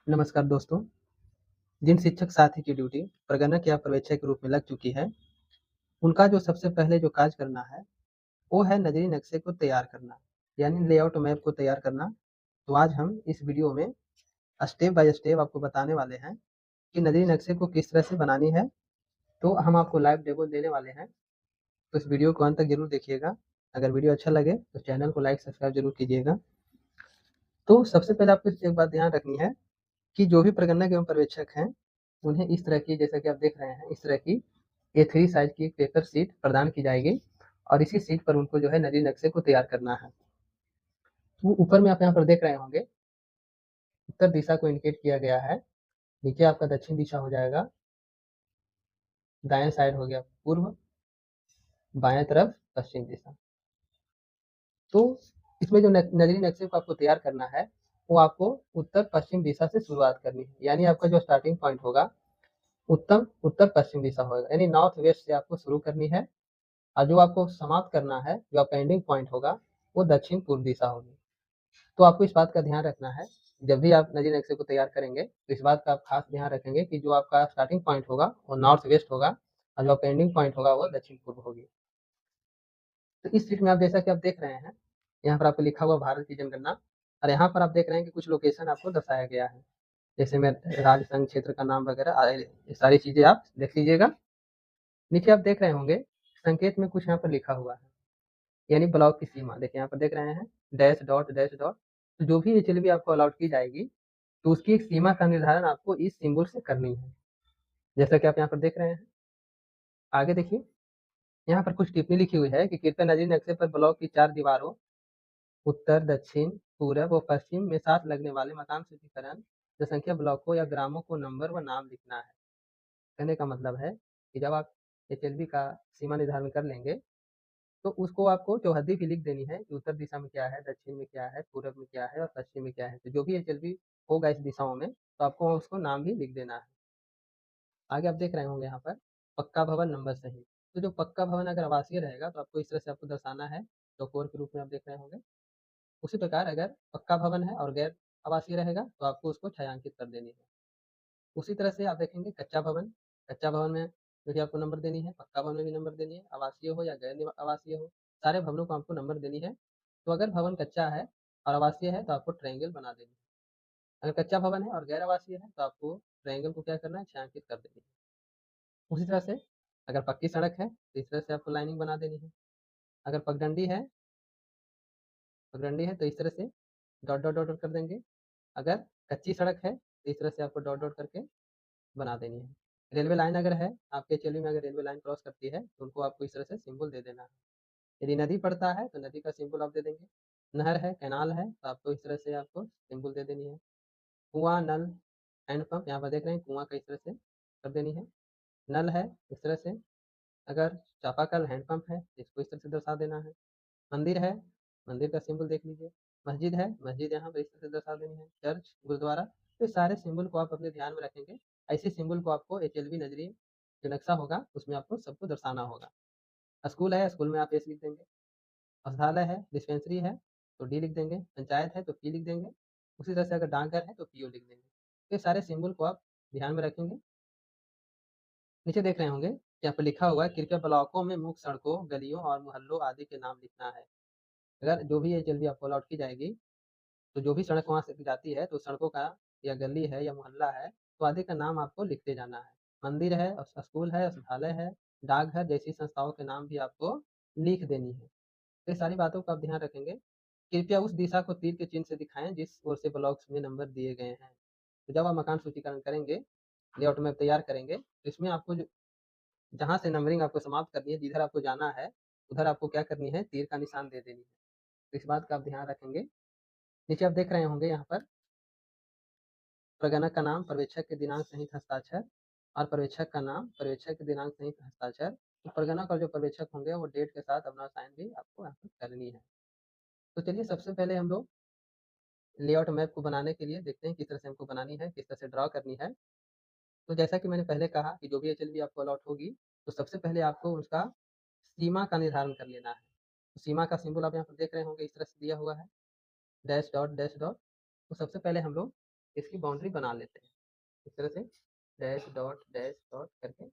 नमस्कार दोस्तों। जिन शिक्षक साथी की ड्यूटी प्रगणक या पर्यवेक्षक के रूप में लग चुकी है, उनका जो सबसे पहले जो कार्य करना है, वो है नज़री नक्शे को तैयार करना, यानी लेआउट मैप को तैयार करना। तो आज हम इस वीडियो में स्टेप बाय स्टेप आपको बताने वाले हैं कि नज़री नक्शे को किस तरह से बनानी है। तो हम आपको लाइव डेमो देने वाले हैं, तो इस वीडियो को अंत तक ज़रूर देखिएगा। अगर वीडियो अच्छा लगे तो चैनल को लाइक, सब्सक्राइब ज़रूर कीजिएगा। तो सबसे पहले आपको एक बात ध्यान रखनी है कि जो भी प्रगणक एवं पर्यवेक्षक हैं, उन्हें इस तरह की, जैसा कि आप देख रहे हैं, इस तरह की A3 साइज की एक पेपर शीट प्रदान की जाएगी और इसी शीट पर उनको जो है नज़री नक्शे को तैयार करना है। तो ऊपर में आप यहाँ पर देख रहे होंगे, उत्तर दिशा को इंडिकेट किया गया है। नीचे आपका दक्षिण दिशा हो जाएगा, दाएं साइड हो गया पूर्व, बाएं तरफ पश्चिम दिशा। तो इसमें जो नज़री नक्शे को आपको तैयार करना है, वो आपको उत्तर पश्चिम दिशा से शुरुआत करनी है। यानी आपका जो स्टार्टिंग पॉइंट होगा, उत्तम उत्तर पश्चिम दिशा होगा, यानी नॉर्थ वेस्ट से आपको शुरू करनी है और जो आपको समाप्त करना है, जो आपका एंडिंग पॉइंट होगा, वो दक्षिण पूर्व दिशा होगी। तो आपको इस बात का ध्यान रखना है, जब भी आप नज़री नक्शे को तैयार करेंगे तो इस बात का आप खास ध्यान रखेंगे कि जो आपका स्टार्टिंग पॉइंट होगा वो नॉर्थ वेस्ट होगा और जो आपका एंडिंग पॉइंट होगा वो दक्षिण पूर्व होगी। तो इस शीट में आप, जैसा कि आप देख रहे हैं, यहाँ पर आपको लिखा हुआ भारत की जनगणना, और यहाँ पर आप देख रहे हैं कि कुछ लोकेशन आपको दर्शाया गया है, जैसे मैं राज्य संघ क्षेत्र का नाम वगैरह, ये सारी चीज़ें आप देख लीजिएगा। नीचे आप देख रहे होंगे संकेत में कुछ यहाँ पर लिखा हुआ है, यानी ब्लॉक की सीमा। देखिए यहाँ पर देख रहे हैं, डैश डॉट डैश डॉट। तो जो भी एचएलबी आपको अलॉट की जाएगी, तो उसकी एक सीमा का निर्धारण आपको इस सिंबल से करनी है, जैसा कि आप यहाँ पर देख रहे हैं। आगे देखिए, यहाँ पर कुछ टिप्पणी लिखी हुई है कि कृपया नजरी नक्शे पर ब्लॉक की 4 दीवारों उत्तर, दक्षिण, पूरब और पश्चिम में साथ लगने वाले मकान सूचीकरण, जनसंख्या ब्लॉकों या ग्रामों को नंबर व नाम लिखना है। कहने का मतलब है कि जब आप एचएलबी का सीमा निर्धारण कर लेंगे, तो उसको आपको चौहद्दी भी लिख देनी है कि उत्तर दिशा में क्या है, दक्षिण में क्या है, पूरब में क्या है और पश्चिम में क्या है। तो जो भी एचएलबी होगा इस दिशाओं में, तो आपको उसको नाम भी लिख देना है। आगे आप देख रहे होंगे यहाँ पर पक्का भवन नंबर सही। तो जो पक्का भवन अगर आवासीय रहेगा तो आपको इस तरह से आपको दर्शाना है, चौकोर के रूप में आप देख रहे होंगे। उसी प्रकार अगर पक्का भवन है और गैर आवासीय रहेगा तो आपको उसको छायांकित कर देनी है। उसी तरह से आप देखेंगे कच्चा भवन, कच्चा भवन में भी आपको नंबर देनी है, पक्का भवन में भी नंबर देनी है, आवासीय हो या गैर आवासीय हो, सारे भवनों को आपको नंबर देनी है। तो अगर भवन कच्चा है और आवासीय है तो आपको ट्रायंगल बना देनी है। अगर कच्चा भवन है और गैर आवासीय है तो आपको ट्रायंगल को क्या करना है, छायांकित कर देनी है। उसी तरह से अगर पक्की सड़क है तो इस तरह से आपको लाइनिंग बना देनी है। अगर पगडंडी है तो इस तरह से डॉट डॉट डॉट कर देंगे। अगर कच्ची सड़क है तो इस तरह से आपको डॉट डॉट करके बना देनी है। रेलवे लाइन अगर है, आपके चेली में अगर रेलवे लाइन क्रॉस करती है तो उनको आपको इस तरह से सिंबल दे देना है। यदि नदी पड़ता है तो नदी का सिंबल आप दे देंगे। नहर है, कैनाल है, तो आपको इस तरह से आपको सिंबल दे देनी है। कुआं, नल, हैंडपंप, यहाँ पर देख रहे हैं कुआं का इस तरह से कर देनी है। नल है इस तरह से, अगर चापाकल हैंडपंप है इसको इस तरह से दर्शा देना है। मंदिर है, मंदिर का सिंबल देख लीजिए। मस्जिद है, मस्जिद यहाँ पर इस तरह से दर्शा देनी है। चर्च, गुरुद्वारा, तो सारे सिंबल को आप अपने ध्यान में रखेंगे। ऐसे सिंबल को आपको एचएलबी नजरी जो नक्शा होगा उसमें आपको सबको दर्शाना होगा। स्कूल है, स्कूल में आप एस लिख देंगे। औषधालय है, डिस्पेंसरी है, तो डी लिख देंगे। पंचायत है तो पी लिख देंगे। उसी तरह से अगर डाकघर है तो पीओ लिख देंगे। तो ये सारे सिंबल को आप ध्यान में रखेंगे। नीचे देख रहे होंगे यहाँ पर लिखा हुआ है, कृपया ब्लॉकों में मुख्य सड़कों, गलियों और मोहल्लों आदि के नाम लिखना है। अगर जो भी ये जल्दी आपको अलॉट की जाएगी, तो जो भी सड़क वहाँ से जाती है तो सड़कों का या गली है या मोहल्ला है, तो आदि का नाम आपको लिखते जाना है। मंदिर है, स्कूल है, औषधालय है, डाकघर जैसी संस्थाओं के नाम भी आपको लिख देनी है। तो ये सारी बातों का आप ध्यान रखेंगे। कृपया उस दिशा को तीर के चिन्ह से दिखाएं जिस ओर से ब्लॉक्स में नंबर दिए गए हैं। तो जब आप मकान सूचीकरण करेंगे, लेआउट में तैयार करेंगे, तो इसमें आपको जहाँ से नंबरिंग आपको समाप्त करनी है, जिधर आपको जाना है, उधर आपको क्या करनी है, तीर का निशान दे देनी है। तो इस बात का आप ध्यान रखेंगे। नीचे आप देख रहे होंगे यहाँ पर प्रगणक का नाम, पर्यवेक्षक के दिनांक सहित हस्ताक्षर, और पर्यवेक्षक का नाम, पर्यवेक्षक के दिनांक सहित हस्ताक्षर। तो प्रगणक और जो पर्यवेक्षक होंगे वो डेट के साथ अपना साइन भी आपको यहाँ पर करनी है। तो चलिए सबसे पहले हम लोग लेआउट मैप को बनाने के लिए देखते हैं किस तरह से हमको बनानी है, किस तरह से ड्रॉ करनी है। तो जैसा कि मैंने पहले कहा कि जो भी एचएलबी आपको अलॉट होगी, तो सबसे पहले आपको उसका सीमा का निर्धारण कर लेना है। तो सीमा का सिंबल आप यहाँ पर देख रहे होंगे, इस तरह से दिया हुआ है, डैश डॉट डैश डॉट। तो सबसे पहले हम लोग इसकी बाउंड्री बना लेते हैं इस तरह से, डैश डॉट करके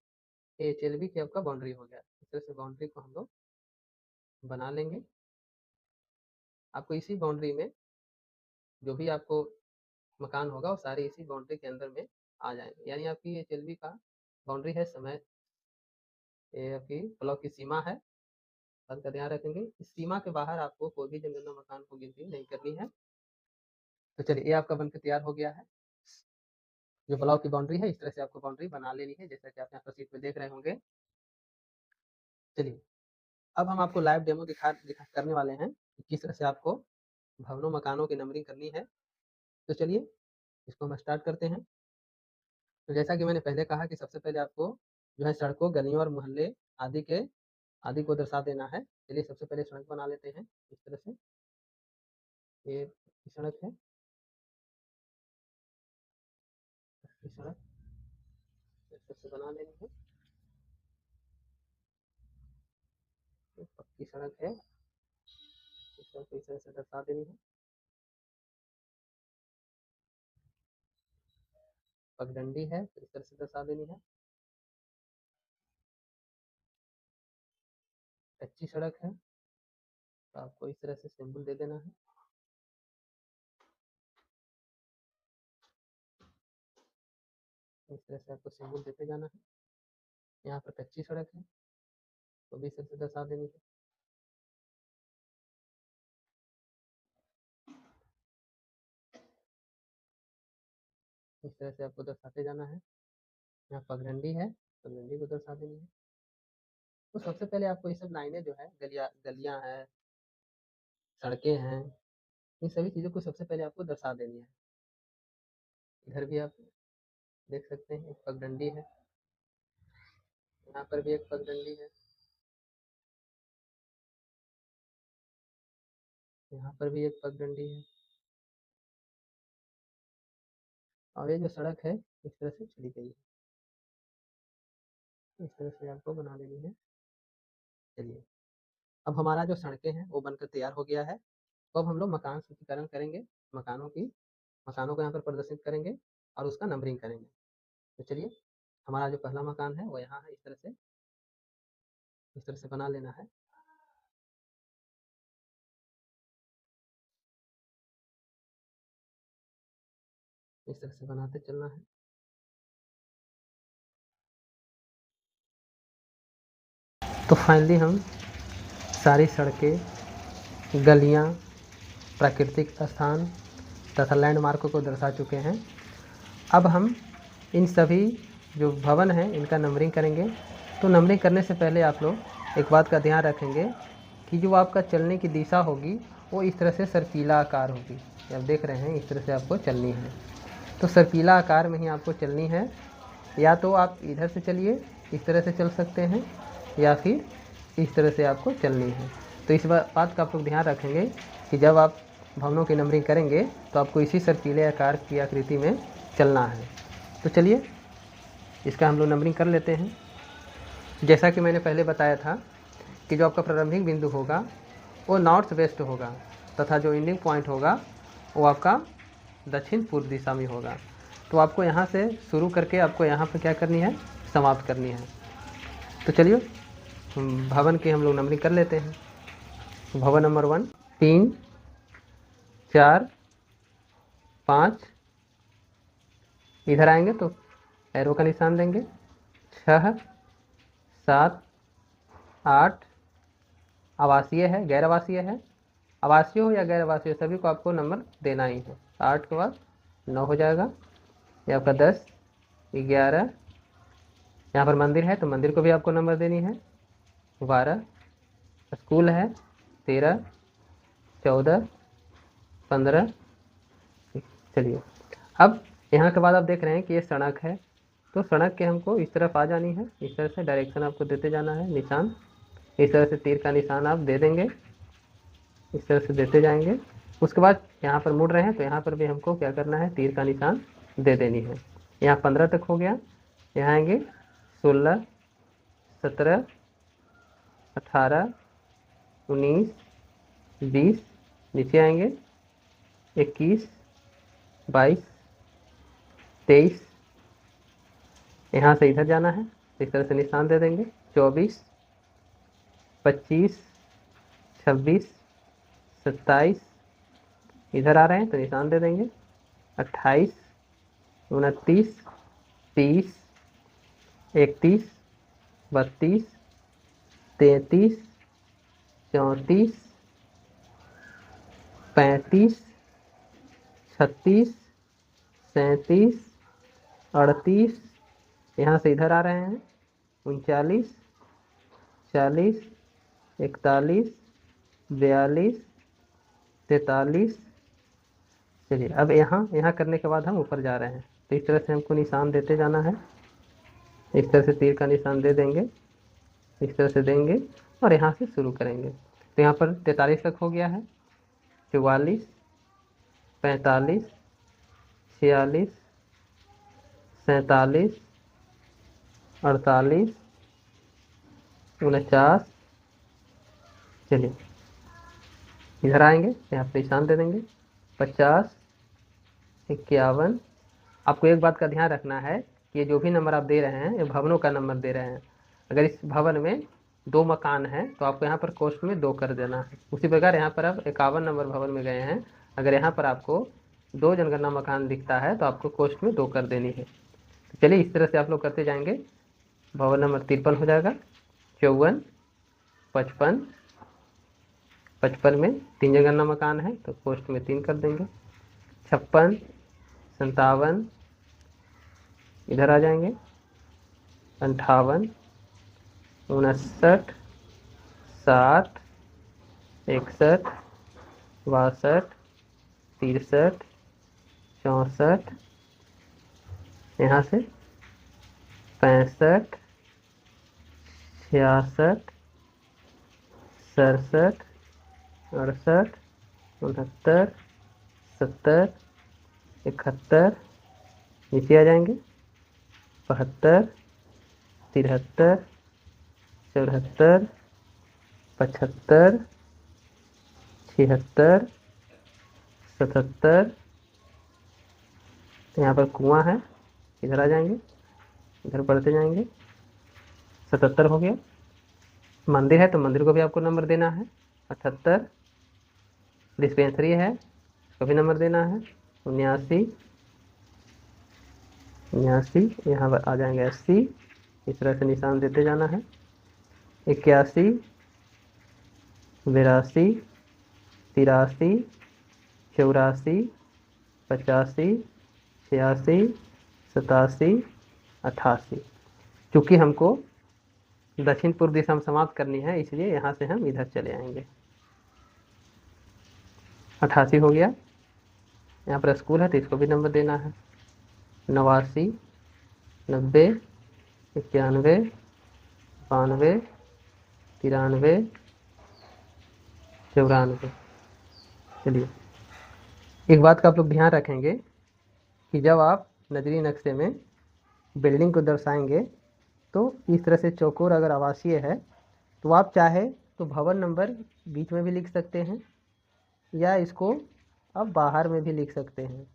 HLB की आपका बाउंड्री हो गया। इस तरह से बाउंड्री को हम लोग बना लेंगे। आपको इसी बाउंड्री में जो भी आपको मकान होगा वो सारे इसी बाउंड्री के अंदर में आ जाएंगे, यानी आपकी HLB का बाउंड्री है समय, ये आपकी ब्लॉक की सीमा है, बात का ध्यान रखेंगे। इस सीमा के बाहर आपको कोई भी जनगणना मकान को गिनती नहीं करनी है। तो चलिए ये आपका बनकर तैयार हो गया है। जो ब्लॉक की बाउंड्री है इस तरह से आपको बाउंड्री बना लेनी है, जैसा कि आप यहाँ पर सीट पे देख रहे होंगे। चलिए अब हम आपको लाइव डेमो दिखा करने वाले हैं कि किस तरह से आपको भवनों मकानों की नंबरिंग करनी है। तो चलिए इसको हम स्टार्ट करते हैं। तो जैसा कि मैंने पहले कहा कि सबसे पहले आपको जो है सड़कों, गलियों और मोहल्ले आदि को दर्शा देना है। चलिए सबसे पहले सड़क बना लेते हैं इस तरह से। ये सड़क है, सड़क इस तरह से बना लेनी है। पक्की सड़क है, इस तरह से दर्शा देनी है। पगडंडी है तो इस तरह से दर्शा देनी है। कच्ची सड़क है तो आपको इस तरह से सिंबल दे देना है। इस तरह से आपको सिंबल देते जाना है। यहाँ पर कच्ची सड़क है तो भी इस तरह से दर्शा देनी है। इस तरह से आपको दर्शाते जाना है। यहाँ पगडंडी है, पगडंडी को दर्शा देनी है। तो सबसे पहले आपको ये सब लाइनें जो है, गलियां हैं, सड़कें हैं, इन सभी चीज़ों को सबसे पहले आपको दर्शा देनी है। इधर भी आप देख सकते हैं एक पगडंडी है, यहाँ पर भी एक पगडंडी है, यहाँ पर भी एक पगडंडी है। और ये जो सड़क है इस तरह से चली गई है, इस तरह से आपको बना लेनी है। चलिए अब हमारा जो सड़कें हैं वो बनकर तैयार हो गया है। तो अब हम लोग मकान सूचीकरण करेंगे, मकानों को यहाँ पर प्रदर्शित करेंगे और उसका नंबरिंग करेंगे। तो चलिए हमारा जो पहला मकान है वो यहाँ है, इस तरह से बना लेना है। इस तरह से बनाते चलना है। तो फाइनली हम सारी सड़कें, गलियाँ, प्राकृतिक स्थान तथा लैंडमार्कों को दर्शा चुके हैं। अब हम इन सभी जो भवन हैं इनका नंबरिंग करेंगे। तो नंबरिंग करने से पहले आप लोग एक बात का ध्यान रखेंगे कि जो आपका चलने की दिशा होगी वो इस तरह से सर्पीला आकार होगी। आप देख रहे हैं इस तरह से आपको चलनी है। तो सर्पीला आकार में ही आपको चलनी है। या तो आप इधर से चलिए, इस तरह से चल सकते हैं, या फिर इस तरह से आपको चलनी है। तो इस बात का आप लोग ध्यान रखेंगे कि जब आप भवनों की नंबरिंग करेंगे तो आपको इसी सर्पीले आकार की आकृति में चलना है। तो चलिए इसका हम लोग नंबरिंग कर लेते हैं। जैसा कि मैंने पहले बताया था कि जो आपका प्रारंभिक बिंदु होगा वो नॉर्थ वेस्ट होगा तथा जो एंडिंग पॉइंट होगा वो आपका दक्षिण पूर्व दिशा में होगा। तो आपको यहाँ से शुरू करके आपको यहाँ पर क्या करनी है, समाप्त करनी है। तो चलिए भवन की हम लोग नंबरिंग कर लेते हैं। भवन नंबर 1, 3, 4, 5, इधर आएंगे तो एरो का निशान देंगे, 6, 7, 8, आवासीय है, गैर आवासीय है, आवासीय हो या गैर आवासीय सभी को आपको नंबर देना ही है। 8 के बाद 9 हो जाएगा, ये आपका 10, 11, यहाँ पर मंदिर है तो मंदिर को भी आपको नंबर देनी है, 12, स्कूल है, 13, 14, 15। चलिए अब यहाँ के बाद आप देख रहे हैं कि ये सड़क है, तो सड़क के हमको इस तरफ आ जानी है। इस तरह से डायरेक्शन आपको देते जाना है, निशान इस तरह से तीर का निशान आप दे देंगे, इस तरह से देते जाएंगे। उसके बाद यहाँ पर मुड़ रहे हैं तो यहाँ पर भी हमको क्या करना है, तीर का निशान दे देनी है। यहाँ 15 तक हो गया, यहाँ आएंगे 16, 17, 18, 19, 20, नीचे आएंगे 21, 22, 23, यहाँ से इधर जाना है तो इस तरह से निशान दे देंगे। 24, 25, 26, 27, इधर आ रहे हैं तो निशान दे देंगे। 28, 29, 30, 31, 32, 33, 34, 35, 36, 37, 38, यहाँ से इधर आ रहे हैं। 39, 40, 41, 42, 43। चलिए अब यहाँ करने के बाद हम ऊपर जा रहे हैं तो इस तरह से हमको निशान देते जाना है। इस तरह से तीर का निशान दे देंगे, इस तरह से देंगे और यहाँ से शुरू करेंगे। तो यहाँ पर 43 तक हो गया है। 44, 45, 46, 47, 48, 49। चलिए इधर आएंगे, यहाँ पे निशान दे देंगे। 50, 51। आपको एक बात का ध्यान रखना है कि ये जो भी नंबर आप दे रहे हैं ये भवनों का नंबर दे रहे हैं। अगर इस भवन में 2 मकान हैं तो आपको यहाँ पर कोष्ठ में 2 कर देना है। उसी प्रकार यहाँ पर आप 51 नंबर भवन में गए हैं, अगर यहाँ पर आपको 2 जनगणना मकान दिखता है तो आपको कोष्ठ में 2 कर देनी है। तो चलिए इस तरह से आप लोग करते जाएंगे। भवन नंबर 53 हो जाएगा। 54, 55, 55 में 3 जनगणना मकान है तो कोष्ठ में 3 कर देंगे। 56, 57, इधर आ जाएंगे। 58, 59, 60, 61, 62, 63, 64, यहाँ से 65, 66, 67, 68, 69, 70, 71, नीचे आ जाएंगे। 72, 73, 74, 75, 76, 77। यहाँ पर कुआं है, इधर आ जाएंगे, इधर बढ़ते जाएंगे। 77 हो गया। मंदिर है तो मंदिर को भी आपको नंबर देना है। 78। डिस्पेंसरी है, इसको भी नंबर देना है। 79, 79, यहाँ पर आ जाएंगे 80, इस तरह से निशान देते जाना है। 81, 82, 83, 84, 85, 86, 87, 88। चूँकि हमको दक्षिण पूर्व दिशा में समाप्त करनी है इसलिए यहाँ से हम इधर चले आएंगे। 88 हो गया। यहाँ पर स्कूल है तो इसको भी नंबर देना है। 89, 90, 91, 92, 93, 94। चलिए एक बात का आप लोग ध्यान रखेंगे कि जब आप नजरी नक्शे में बिल्डिंग को दर्शाएंगे तो इस तरह से चौकोर अगर आवासीय है तो आप चाहे तो भवन नंबर बीच में भी लिख सकते हैं या इसको आप बाहर में भी लिख सकते हैं।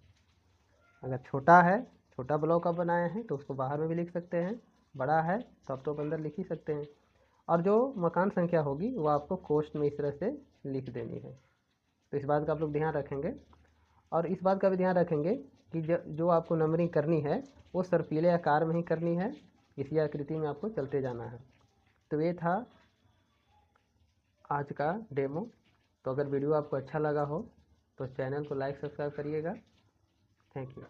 अगर छोटा है, छोटा ब्लॉक आप बनाए हैं तो उसको बाहर में भी लिख सकते हैं, बड़ा है तो आप तो अंदर लिख ही सकते हैं। और जो मकान संख्या होगी वो आपको कोष्ठ में इस तरह से लिख देनी है। तो इस बात का आप लोग ध्यान रखेंगे और इस बात का भी ध्यान रखेंगे कि जो आपको नंबरिंग करनी है वो सर्पीले आकार में ही करनी है, इसी आकृति में आपको चलते जाना है। तो ये था आज का डेमो। तो अगर वीडियो आपको अच्छा लगा हो तो चैनल को लाइक सब्सक्राइब करिएगा। Thank you.